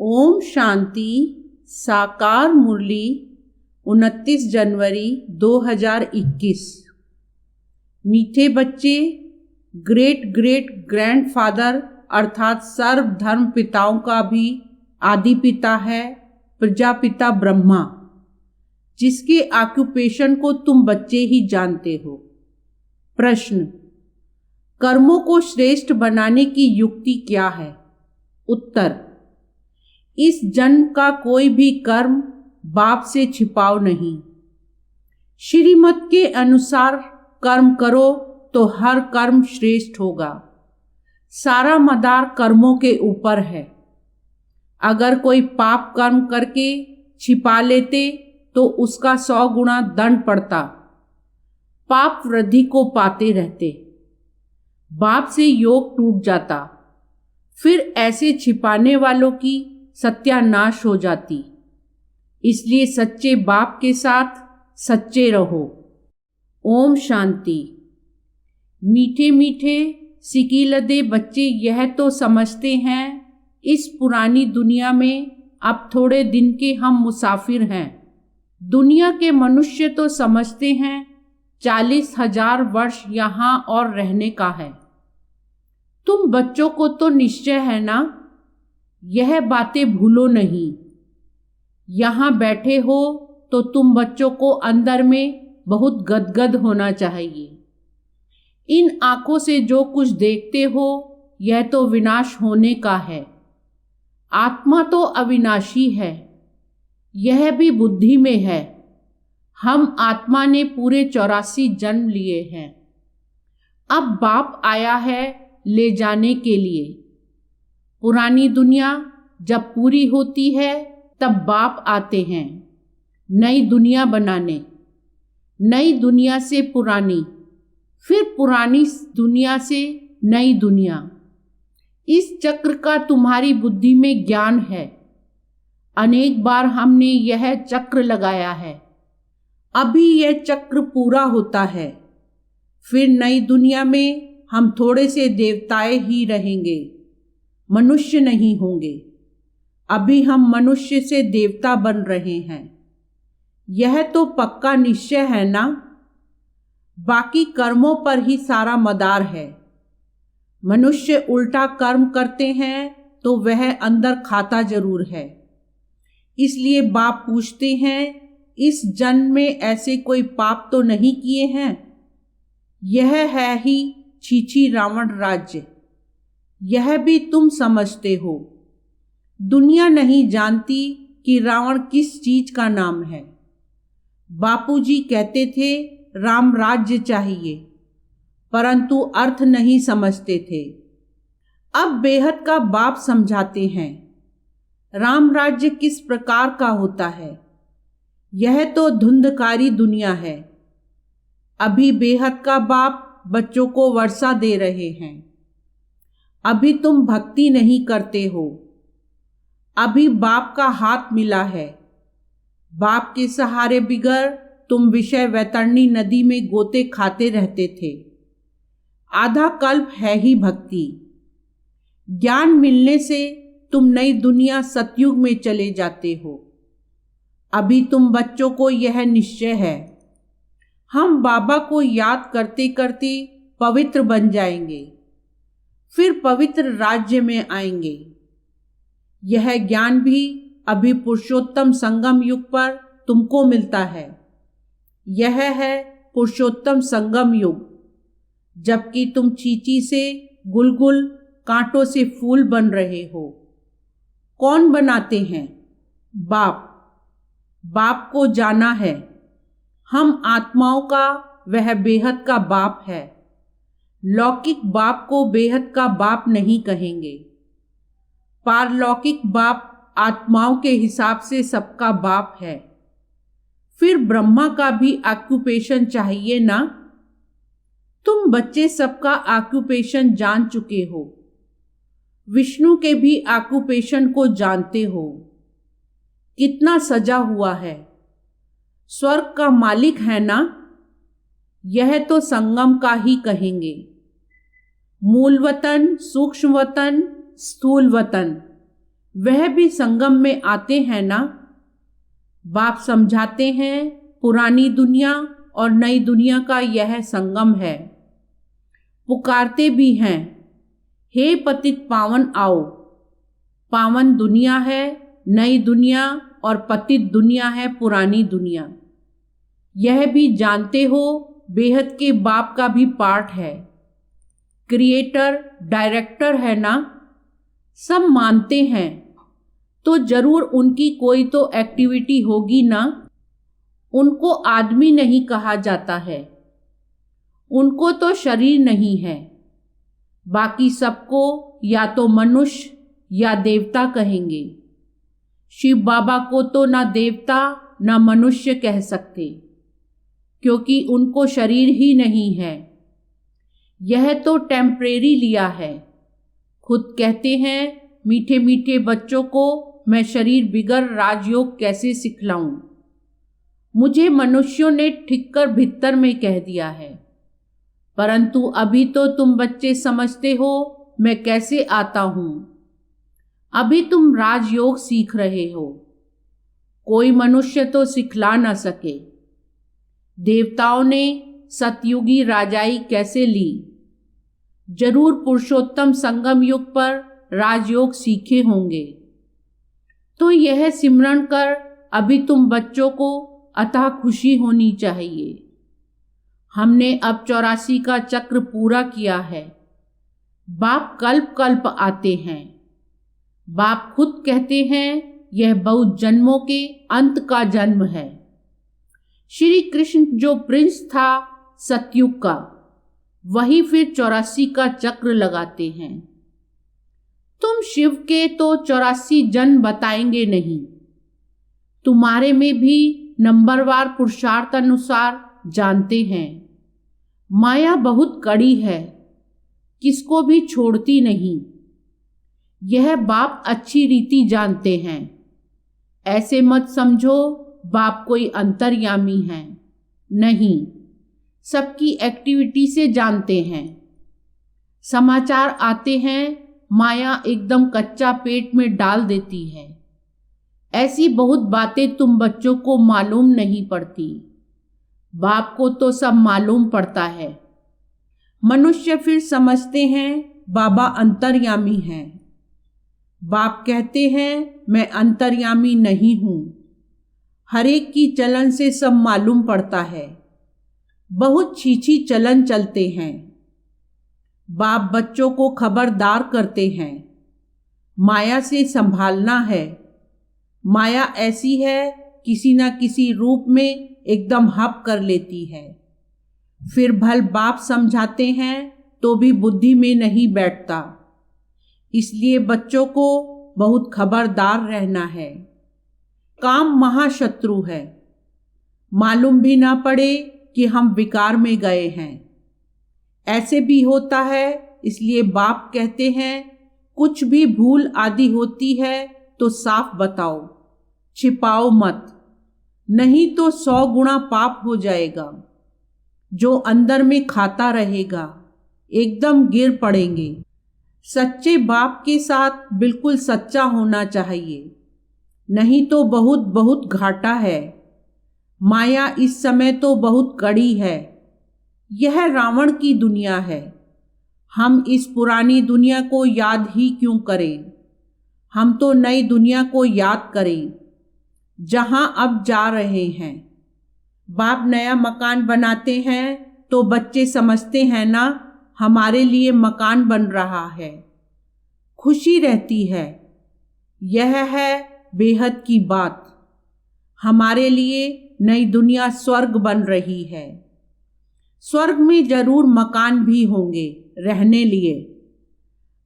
ओम शांति। साकार मुरली 29 जनवरी 2021। मीठे बच्चे, ग्रेट ग्रेट ग्रैंडफादर अर्थात सर्व धर्म पिताओं का भी आदि पिता है प्रजापिता ब्रह्मा, जिसके ऑक्यूपेशन को तुम बच्चे ही जानते हो। प्रश्न: कर्मों को श्रेष्ठ बनाने की युक्ति क्या है? उत्तर: इस जन्म का कोई भी कर्म बाप से छिपाओ नहीं। श्रीमत के अनुसार कर्म करो तो हर कर्म श्रेष्ठ होगा। सारा मदार कर्मों के ऊपर है। अगर कोई पाप कर्म करके छिपा लेते तो उसका 100 गुना दंड पड़ता। पाप वृद्धि को पाते रहते, बाप से योग टूट जाता, फिर ऐसे छिपाने वालों की सत्यानाश हो जाती। इसलिए सच्चे बाप के साथ सच्चे रहो। ओम शांति। मीठे मीठे सिकीलदे बच्चे यह तो समझते हैं इस पुरानी दुनिया में अब थोड़े दिन के हम मुसाफिर हैं। दुनिया के मनुष्य तो समझते हैं 40,000 वर्ष यहाँ और रहने का है। तुम बच्चों को तो निश्चय है ना, यह बातें भूलो नहीं। यहाँ बैठे हो तो तुम बच्चों को अंदर में बहुत गदगद होना चाहिए। इन आंखों से जो कुछ देखते हो यह तो विनाश होने का है। आत्मा तो अविनाशी है, यह भी बुद्धि में है। हम आत्मा ने पूरे 84 जन्म लिए हैं। अब बाप आया है ले जाने के लिए। पुरानी दुनिया जब पूरी होती है तब बाप आते हैं नई दुनिया बनाने। नई दुनिया से पुरानी, फिर पुरानी दुनिया से नई दुनिया। इस चक्र का तुम्हारी बुद्धि में ज्ञान है। अनेक बार हमने यह चक्र लगाया है। अभी यह चक्र पूरा होता है, फिर नई दुनिया में हम थोड़े से देवताएं ही रहेंगे, मनुष्य नहीं होंगे। अभी हम मनुष्य से देवता बन रहे हैं, यह तो पक्का निश्चय है ना। बाकी कर्मों पर ही सारा मदार है। मनुष्य उल्टा कर्म करते हैं तो वह अंदर खाता जरूर है। इसलिए बाप पूछते हैं इस जन्म में ऐसे कोई पाप तो नहीं किए हैं। यह है ही छीछी रावण राज्य। यह भी तुम समझते हो। दुनिया नहीं जानती कि रावण किस चीज का नाम है। बापूजी कहते थे राम राज्य चाहिए, परंतु अर्थ नहीं समझते थे। अब बेहद का बाप समझाते हैं राम राज्य किस प्रकार का होता है। यह तो धुंधकारी दुनिया है। अभी बेहद का बाप बच्चों को वर्षा दे रहे हैं। अभी तुम भक्ति नहीं करते हो। अभी बाप का हाथ मिला है। बाप के सहारे बिगर तुम विषय वैतरणी नदी में गोते खाते रहते थे। आधा कल्प है ही भक्ति। ज्ञान मिलने से तुम नई दुनिया सतयुग में चले जाते हो। अभी तुम बच्चों को यह निश्चय है हम बाबा को याद करते करते पवित्र बन जाएंगे, फिर पवित्र राज्य में आएंगे। यह ज्ञान भी अभी पुरुषोत्तम संगम युग पर तुमको मिलता है। यह है पुरुषोत्तम संगम युग, जबकि तुम चींटी से गुलगुल, कांटों से फूल बन रहे हो। कौन बनाते हैं? बाप। बाप को जाना है। हम आत्माओं का वह बेहद का बाप है। लौकिक बाप को बेहद का बाप नहीं कहेंगे। पारलौकिक बाप आत्माओं के हिसाब से सबका बाप है। फिर ब्रह्मा का भी ऑक्यूपेशन चाहिए ना। तुम बच्चे सबका ऑक्यूपेशन जान चुके हो। विष्णु के भी ऑक्यूपेशन को जानते हो। कितना सजा हुआ है। स्वर्ग का मालिक है ना। यह तो संगम का ही कहेंगे। मूल वतन, सूक्ष्म वतन, स्थूल वतन, वह भी संगम में आते हैं ना। बाप समझाते हैं पुरानी दुनिया और नई दुनिया का यह संगम है। पुकारते भी हैं, हे पतित पावन आओ। पावन दुनिया है नई दुनिया और पतित दुनिया है पुरानी दुनिया। यह भी जानते हो बेहद के बाप का भी पार्ट है, क्रिएटर डायरेक्टर है ना। सब मानते हैं तो जरूर उनकी कोई तो एक्टिविटी होगी ना। उनको आदमी नहीं कहा जाता है, उनको तो शरीर नहीं है। बाकी सबको या तो मनुष्य या देवता कहेंगे। शिव बाबा को तो ना देवता ना मनुष्य कह सकते, क्योंकि उनको शरीर ही नहीं है। यह तो टेम्परेरी लिया है। खुद कहते हैं मीठे मीठे बच्चों को मैं शरीर बिगर राजयोग कैसे सिखलाऊं। मुझे मनुष्यों ने ठीक कर भीतर में कह दिया है, परंतु अभी तो तुम बच्चे समझते हो मैं कैसे आता हूं। अभी तुम राजयोग सीख रहे हो, कोई मनुष्य तो सिखला न सके। देवताओं ने सतयुगी राजाई कैसे ली, जरूर पुरुषोत्तम संगम युग पर राजयोग सीखे होंगे। तो यह सिमरण कर अभी तुम बच्चों को अतः खुशी होनी चाहिए। हमने अब 84 का चक्र पूरा किया है। बाप कल्प कल्प आते हैं। बाप खुद कहते हैं यह बहुत जन्मों के अंत का जन्म है। श्री कृष्ण जो प्रिंस था सतयुग का, वही फिर 84 का चक्र लगाते हैं। तुम शिव के तो 84 जन्म बताएंगे नहीं, तुम्हारे में भी नंबरवार पुरुषार्थ अनुसार जानते हैं। माया बहुत कड़ी है, किसको भी छोड़ती नहीं। यह बाप अच्छी रीति जानते हैं। ऐसे मत समझो बाप कोई अंतर्यामी है, नहीं, सबकी एक्टिविटी से जानते हैं। समाचार आते हैं माया एकदम कच्चा पेट में डाल देती है। ऐसी बहुत बातें तुम बच्चों को मालूम नहीं पड़ती, बाप को तो सब मालूम पड़ता है। मनुष्य फिर समझते हैं बाबा अंतर्यामी हैं। बाप कहते हैं मैं अंतर्यामी नहीं हूँ। हर एक की चलन से सब मालूम पड़ता है। बहुत छीछी चलन चलते हैं। बाप बच्चों को खबरदार करते हैं, माया से संभालना है। माया ऐसी है किसी न किसी रूप में एकदम हप कर लेती है। फिर भल बाप समझाते हैं तो भी बुद्धि में नहीं बैठता। इसलिए बच्चों को बहुत खबरदार रहना है। काम महाशत्रु है, मालूम भी ना पड़े कि हम विकार में गए हैं। ऐसे भी होता है, इसलिए बाप कहते हैं कुछ भी भूल आदि होती है तो साफ बताओ, छिपाओ मत, नहीं तो 100 गुना पाप हो जाएगा। जो अंदर में खाता रहेगा एकदम गिर पड़ेंगे। सच्चे बाप के साथ बिल्कुल सच्चा होना चाहिए, नहीं तो बहुत बहुत घाटा है। माया इस समय तो बहुत कड़ी है। यह रावण की दुनिया है। हम इस पुरानी दुनिया को याद ही क्यों करें। हम तो नई दुनिया को याद करें जहां अब जा रहे हैं। बाप नया मकान बनाते हैं तो बच्चे समझते हैं ना हमारे लिए मकान बन रहा है। खुशी रहती है। यह है बेहद की बात। हमारे लिए नई दुनिया स्वर्ग बन रही है। स्वर्ग में जरूर मकान भी होंगे रहने लिए।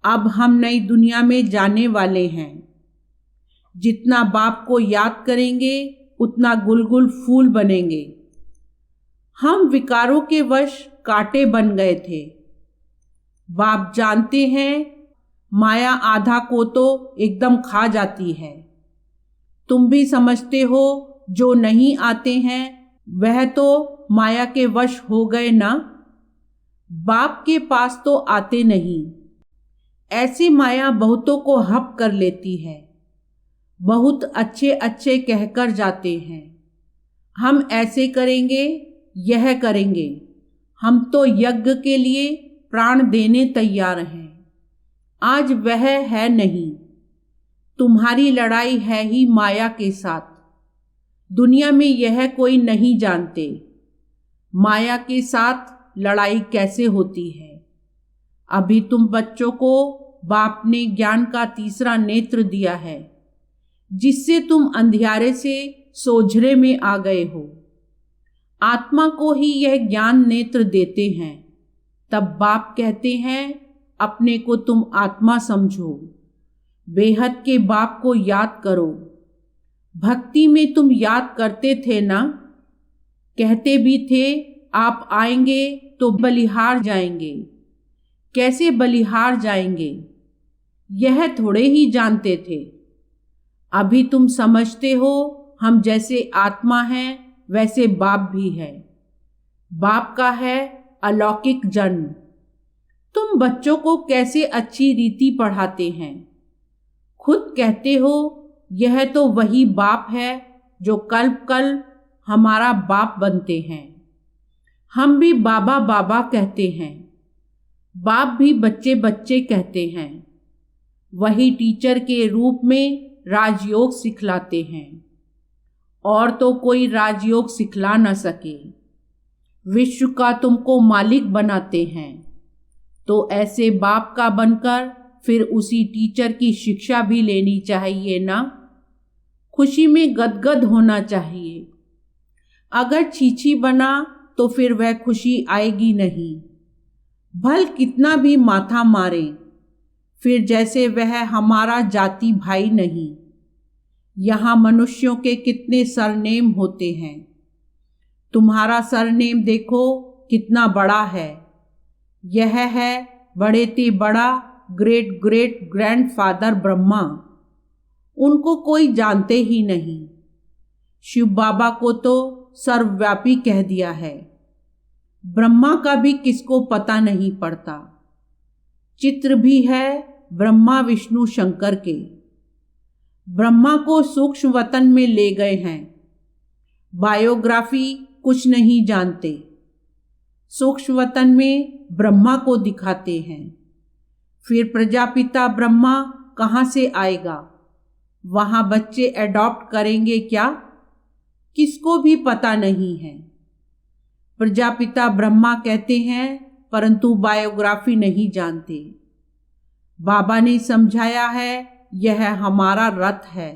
अब हम नई दुनिया में जाने वाले हैं। जितना बाप को याद करेंगे उतना गुलगुल फूल बनेंगे। हम विकारों के वश कांटे बन गए थे। बाप जानते हैं माया आधा को तो एकदम खा जाती है। तुम भी समझते हो जो नहीं आते हैं वह तो माया के वश हो गए ना। बाप के पास तो आते नहीं। ऐसी माया बहुतों को हप कर लेती है। बहुत अच्छे अच्छे कहकर जाते हैं, हम ऐसे करेंगे, यह करेंगे, हम तो यज्ञ के लिए प्राण देने तैयार हैं। आज वह है नहीं। तुम्हारी लड़ाई है ही माया के साथ। दुनिया में यह कोई नहीं जानते माया के साथ लड़ाई कैसे होती है। अभी तुम बच्चों को बाप ने ज्ञान का तीसरा नेत्र दिया है, जिससे तुम अंधियारे से सोझरे में आ गए हो। आत्मा को ही यह ज्ञान नेत्र देते हैं। तब बाप कहते हैं अपने को तुम आत्मा समझो, बेहद के बाप को याद करो। भक्ति में तुम याद करते थे ना, कहते भी थे आप आएंगे तो बलिहार जाएंगे। कैसे बलिहार जाएंगे यह थोड़े ही जानते थे। अभी तुम समझते हो हम जैसे आत्मा हैं वैसे बाप भी है। बाप का है अलौकिक जन्म। तुम बच्चों को कैसे अच्छी रीति पढ़ाते हैं। खुद कहते हो यह तो वही बाप है जो कल्प कल्प हमारा बाप बनते हैं। हम भी बाबा बाबा कहते हैं, बाप भी बच्चे बच्चे कहते हैं। वही टीचर के रूप में राजयोग सिखलाते हैं, और तो कोई राजयोग सिखला न सके। विश्व का तुमको मालिक बनाते हैं, तो ऐसे बाप का बनकर फिर उसी टीचर की शिक्षा भी लेनी चाहिए ना। खुशी में गदगद होना चाहिए। अगर छीछी बना तो फिर वह खुशी आएगी नहीं। भल कितना भी माथा मारे, फिर जैसे वह हमारा जाति भाई नहीं। यहाँ मनुष्यों के कितने सरनेम होते हैं। तुम्हारा सरनेम देखो कितना बड़ा है। यह है बड़े ते बड़ा ग्रेट ग्रेट ग्रैंडफादर ब्रह्मा। उनको कोई जानते ही नहीं। शिव बाबा को तो सर्वव्यापी कह दिया है। ब्रह्मा का भी किसको पता नहीं पड़ता। चित्र भी है ब्रह्मा विष्णु शंकर के। ब्रह्मा को सूक्ष्म वतन में ले गए हैं। बायोग्राफी कुछ नहीं जानते। सूक्ष्म वतन में ब्रह्मा को दिखाते हैं। फिर प्रजापिता ब्रह्मा कहाँ से आएगा। वहाँ बच्चे एडॉप्ट करेंगे क्या, किसको भी पता नहीं है। प्रजापिता ब्रह्मा कहते हैं परंतु बायोग्राफी नहीं जानते। बाबा ने समझाया है यह हमारा रथ है।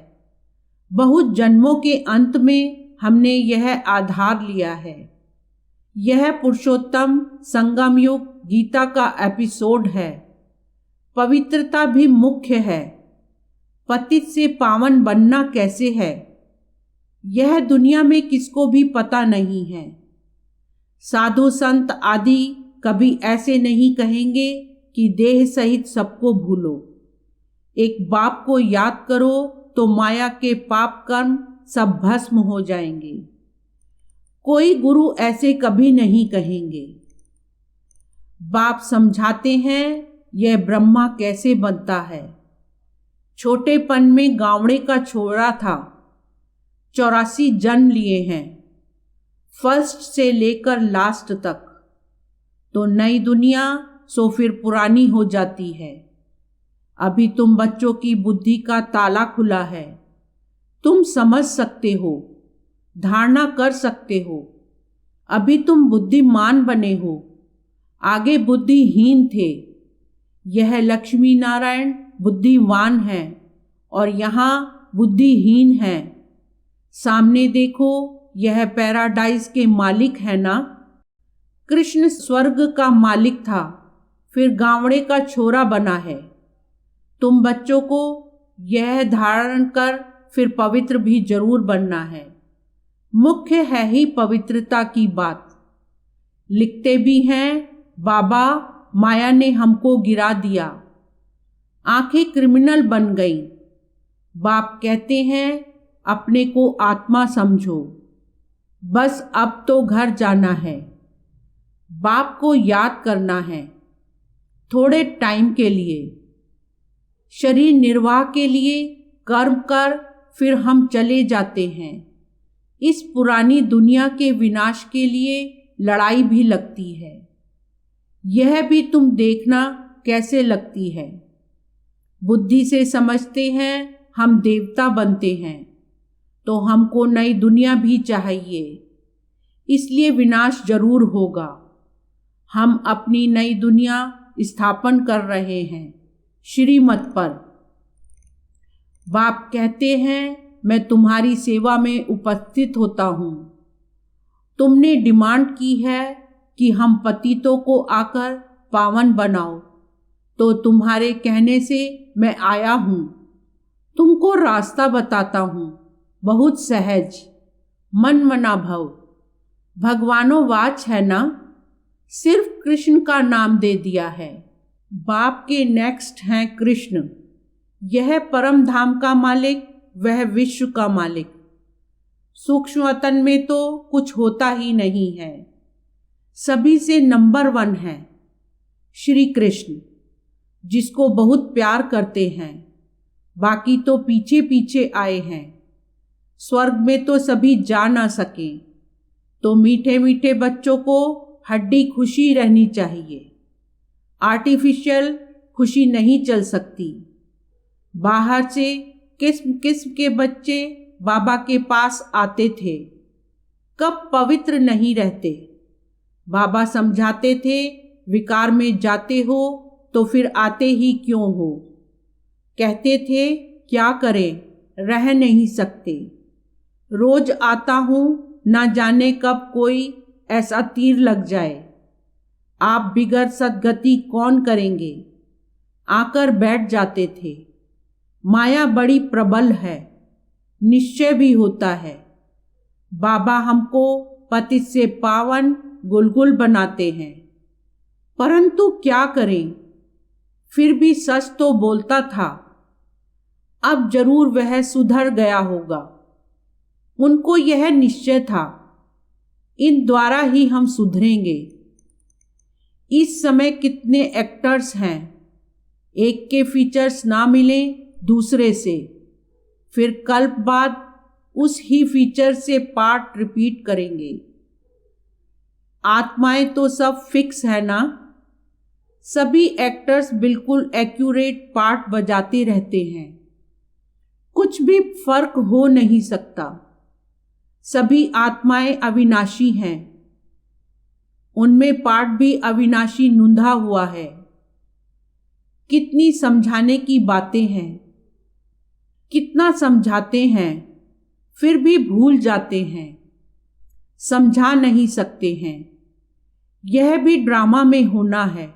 बहुत जन्मों के अंत में हमने यह आधार लिया है। यह पुरुषोत्तम संगम युग गीता का एपिसोड है। पवित्रता भी मुख्य है। पतित से पावन बनना कैसे है, यह दुनिया में किसको भी पता नहीं है। साधु संत आदि कभी ऐसे नहीं कहेंगे कि देह सहित सबको भूलो। एक बाप को याद करो तो माया के पाप कर्म सब भस्म हो जाएंगे। कोई गुरु ऐसे कभी नहीं कहेंगे। बाप समझाते हैं यह ब्रह्मा कैसे बनता है। छोटेपन में गावड़े का छोरा था। 84 जन्म लिए हैं, फर्स्ट से लेकर लास्ट तक। तो नई दुनिया सो फिर पुरानी हो जाती है। अभी तुम बच्चों की बुद्धि का ताला खुला है। तुम समझ सकते हो, धारणा कर सकते हो। अभी तुम बुद्धिमान बने हो, आगे बुद्धिहीन थे। यह लक्ष्मी नारायण बुद्धिवान है और यहाँ बुद्धिहीन है। सामने देखो यह पैराडाइज के मालिक है ना। कृष्ण स्वर्ग का मालिक था, फिर गावड़े का छोरा बना है। तुम बच्चों को यह धारण कर फिर पवित्र भी जरूर बनना है। मुख्य है ही पवित्रता की बात। लिखते भी हैं बाबा माया ने हमको गिरा दिया, आंखें क्रिमिनल बन गई। बाप कहते हैं अपने को आत्मा समझो, बस अब तो घर जाना है। बाप को याद करना है थोड़े टाइम के लिए। शरीर निर्वाह के लिए कर्म कर फिर हम चले जाते हैं। इस पुरानी दुनिया के विनाश के लिए लड़ाई भी लगती है। यह भी तुम देखना कैसे लगती है। बुद्धि से समझते हैं हम देवता बनते हैं, तो हमको नई दुनिया भी चाहिए, इसलिए विनाश जरूर होगा। हम अपनी नई दुनिया स्थापन कर रहे हैं श्रीमत पर। बाप कहते हैं मैं तुम्हारी सेवा में उपस्थित होता हूँ। तुमने डिमांड की है कि हम पतितों को आकर पावन बनाओ, तो तुम्हारे कहने से मैं आया हूँ। तुमको रास्ता बताता हूँ, बहुत सहज, मन मना भव। भगवानो वाच है ना, सिर्फ कृष्ण का नाम दे दिया है। बाप के नेक्स्ट हैं कृष्ण। यह परम धाम का मालिक, वह विश्व का मालिक। सूक्ष्म वतन में तो कुछ होता ही नहीं है। सभी से नंबर 1 है श्री कृष्ण, जिसको बहुत प्यार करते हैं। बाकी तो पीछे पीछे आए हैं। स्वर्ग में तो सभी जा ना सके, तो मीठे मीठे बच्चों को हड्डी खुशी रहनी चाहिए। आर्टिफिशियल खुशी नहीं चल सकती। बाहर से किस्म किस्म के बच्चे बाबा के पास आते थे, कब पवित्र नहीं रहते। बाबा समझाते थे विकार में जाते हो तो फिर आते ही क्यों हो। कहते थे क्या करें, रह नहीं सकते। रोज आता हूँ, ना जाने कब कोई ऐसा तीर लग जाए। आप बिगर सद्गति कौन करेंगे। आकर बैठ जाते थे। माया बड़ी प्रबल है, निश्चय भी होता है। बाबा हमको पतित से पावन गुलगुल बनाते हैं, परंतु क्या करें, फिर भी सच तो बोलता था। अब जरूर वह सुधर गया होगा। उनको यह निश्चय था, इन द्वारा ही हम सुधरेंगे। इस समय कितने एक्टर्स हैं, एक के फीचर्स ना मिले दूसरे से, फिर कल्प बाद उस ही फीचर से पार्ट रिपीट करेंगे। आत्माएं तो सब फिक्स है ना। सभी एक्टर्स बिल्कुल एक्यूरेट पार्ट बजाते रहते हैं, कुछ भी फर्क हो नहीं सकता। सभी आत्माएं अविनाशी हैं, उनमें पार्ट भी अविनाशी नूंधा हुआ है। कितनी समझाने की बातें हैं, कितना समझाते हैं, फिर भी भूल जाते हैं, समझा नहीं सकते हैं। यह भी ड्रामा में होना है।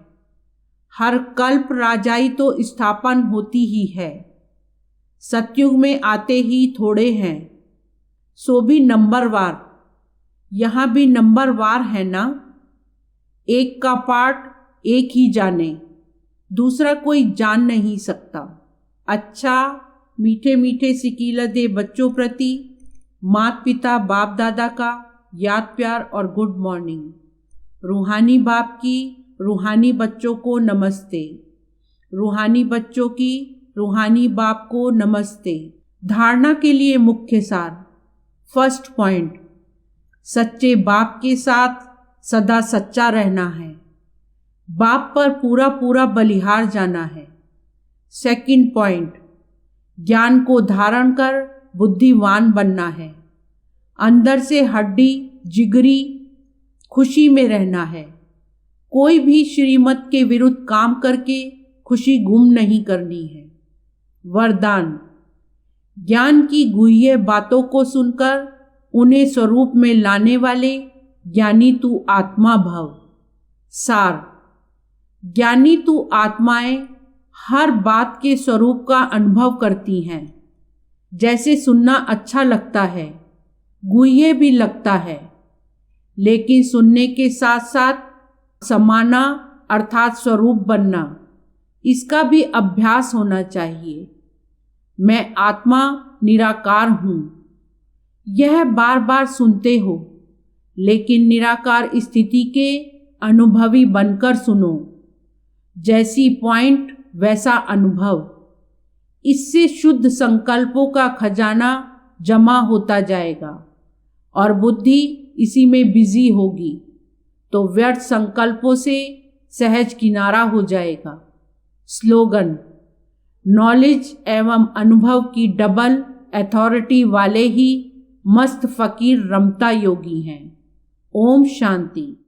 हर कल्प राजाई तो स्थापन होती ही है। सतयुग में आते ही थोड़े हैं, सो भी नंबरवार। यहाँ भी नंबरवार है ना। एक का पार्ट एक ही जाने, दूसरा कोई जान नहीं सकता। अच्छा, मीठे मीठे सिकीलदे बच्चों प्रति माता पिता बाप दादा का याद प्यार और गुड मॉर्निंग। रूहानी बाप की रूहानी बच्चों को नमस्ते। रूहानी बच्चों की रूहानी बाप को नमस्ते। धारणा के लिए मुख्य सार। फर्स्ट पॉइंट, सच्चे बाप के साथ सदा सच्चा रहना है। बाप पर पूरा पूरा बलिहार जाना है। सेकंड पॉइंट, ज्ञान को धारण कर बुद्धिवान बनना है। अंदर से हड्डी जिगरी खुशी में रहना है। कोई भी श्रीमत के विरुद्ध काम करके खुशी गुम नहीं करनी है। वरदान, ज्ञान की गुह्य बातों को सुनकर उन्हें स्वरूप में लाने वाले ज्ञानी तू आत्मा भव। सार, ज्ञानी तू आत्माएं हर बात के स्वरूप का अनुभव करती हैं। जैसे सुनना अच्छा लगता है, गुह्य भी लगता है, लेकिन सुनने के साथ साथ समाना अर्थात स्वरूप बनना, इसका भी अभ्यास होना चाहिए। मैं आत्मा निराकार हूँ, यह बार बार सुनते हो, लेकिन निराकार स्थिति के अनुभवी बनकर सुनो। जैसी पॉइंट वैसा अनुभव। इससे शुद्ध संकल्पों का खजाना जमा होता जाएगा और बुद्धि इसी में बिजी होगी, तो व्यर्थ संकल्पों से सहज किनारा हो जाएगा। स्लोगन: नॉलेज एवं अनुभव की डबल अथॉरिटी वाले ही मस्त फकीर रमता योगी हैं। ओम शांति।